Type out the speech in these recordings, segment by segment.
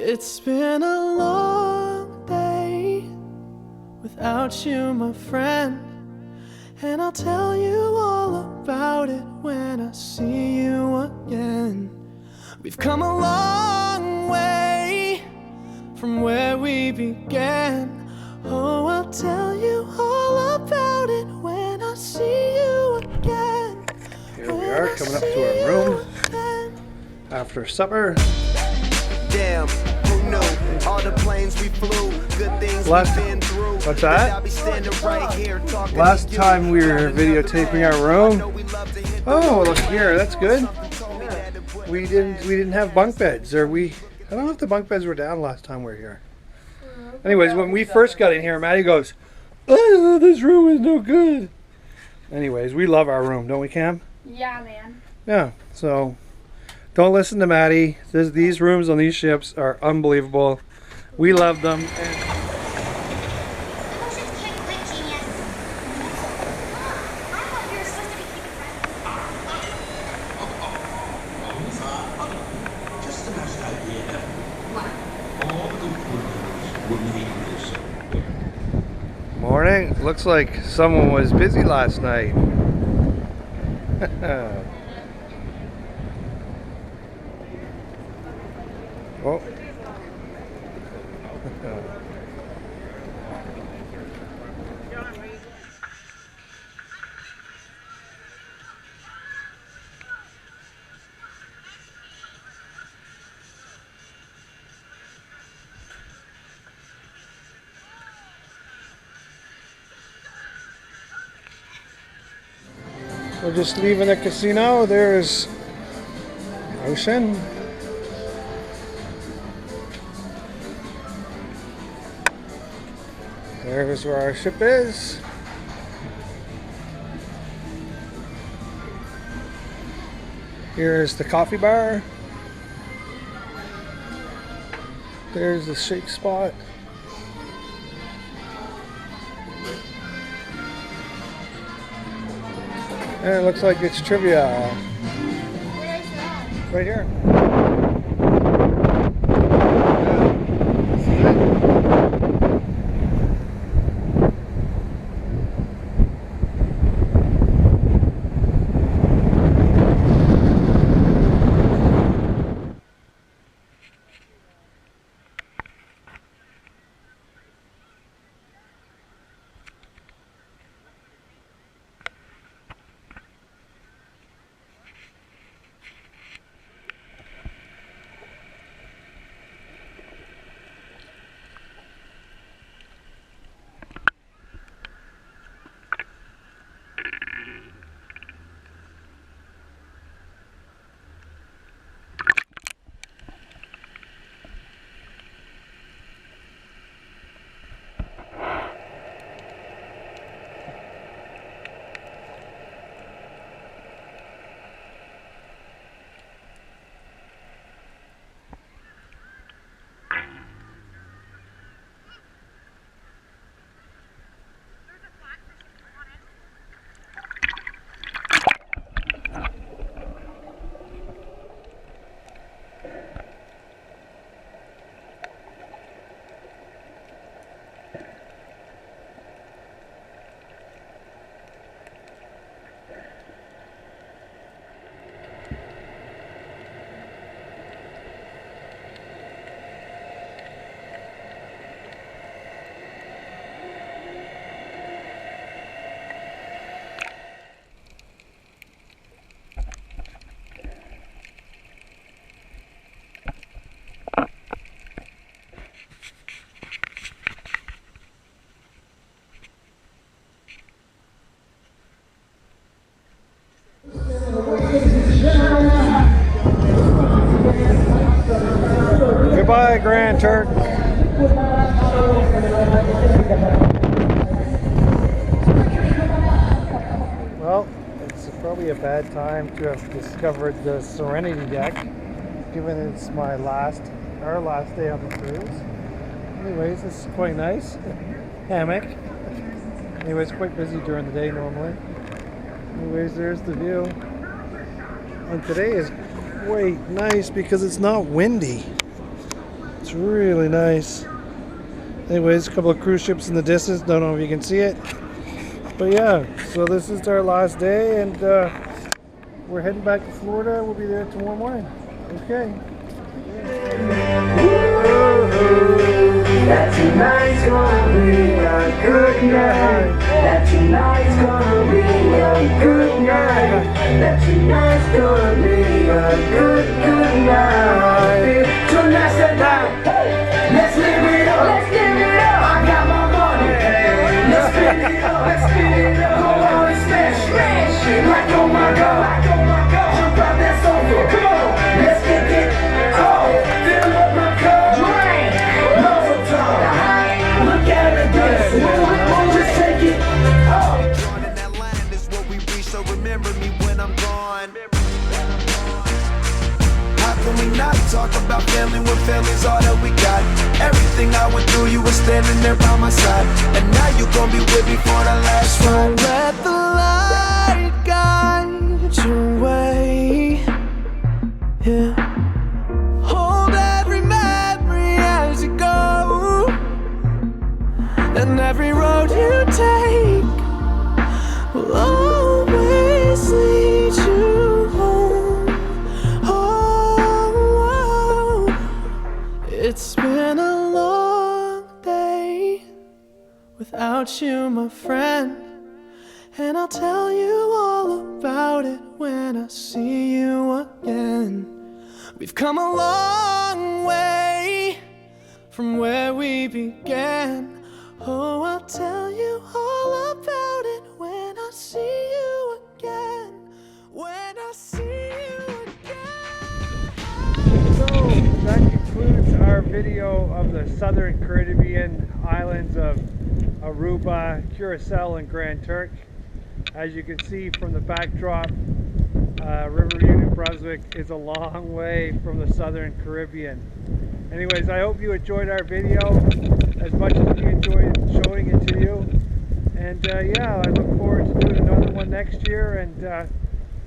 It's been a long day without you, my friend, and I'll tell you all about it when I see you again. We've come a long way from where we began. Oh, I'll tell you all about it when I see you again. Here we are, coming up to our room after supper. Damn, who knew? All the planes we flew, good things we've been through. What's that? Last time we were videotaping our room. Oh, look here, that's good. We didn't have bunk beds, or I don't know if the bunk beds were down last time we were here. Anyways, when we first got in here, Maddie goes, "Oh, this room is no good." Anyways, we love our room, don't we, Cam? Yeah, man. Yeah, so don't listen to Maddie. These rooms on these ships are unbelievable. We love them. Morning. Looks like someone was busy last night. Oh. We're just leaving the casino. There's ocean. There's where our ship is. Here's the coffee bar. There's the shake spot. And it looks like it's trivia. Right here. Goodbye, Grand Turk. Well, it's probably a bad time to have discovered the Serenity deck, given it's our last day on the cruise. Anyways, this is quite nice. Hammock. Anyways, quite busy during the day normally. Anyways, there's the view. And today is quite nice because it's not windy. It's It's really nice. Anyways, a couple of cruise ships in the distance. Don't know if you can see it. But yeah, so this is our last day, and we're heading back to Florida. We'll be there tomorrow morning. Okay. That tonight's gonna be a good night. That tonight's gonna be a good night. That tonight's gonna be a good night. Tonight's the night. Let's live it up. Let's live it up. I got my money. Let's spin it up. Let's spin it up. Go on and smash it. Like oh my God. Like oh my God. Jump out that sofa. Come on. Let's get it. Oh, fill up my cup. Drink. Look at it, dance. Just take it. Drawn in that land is what we reach, so remember me when I'm gone. How can we not talk about family when family's all that we got? Everything I went through, you were standing there by my side, and now you gon' be with me for the last ride. Let the light guide your way. Yeah. Hold every memory as you go, and every road you take will always lead you home. Oh, it's been a long day without you, my friend, and I'll tell you all about it when I see you again. We've come a long way from where we began. Oh, I'll tell you all about it when I see you again. When I see you again. So that concludes our video of the Southern Caribbean islands of Aruba, Curacao, and Grand Turk. As you can see from the backdrop, Riverview, New Brunswick is a long way from the Southern Caribbean. Anyways, I hope you enjoyed our video as much as we enjoyed showing it to you. And yeah, I look forward to doing another one next year, and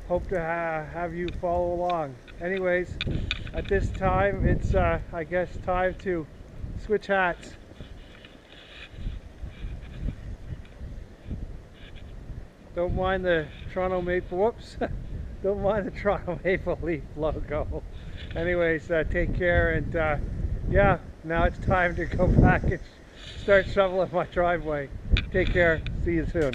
hope to have you follow along. Anyways, at this time, it's I guess time to switch hats. Don't mind the Toronto Maple, whoops. Don't mind the Toronto Maple Leaf logo. Anyways, take care, and yeah, now it's time to go back and start shoveling my driveway. Take care. See you soon.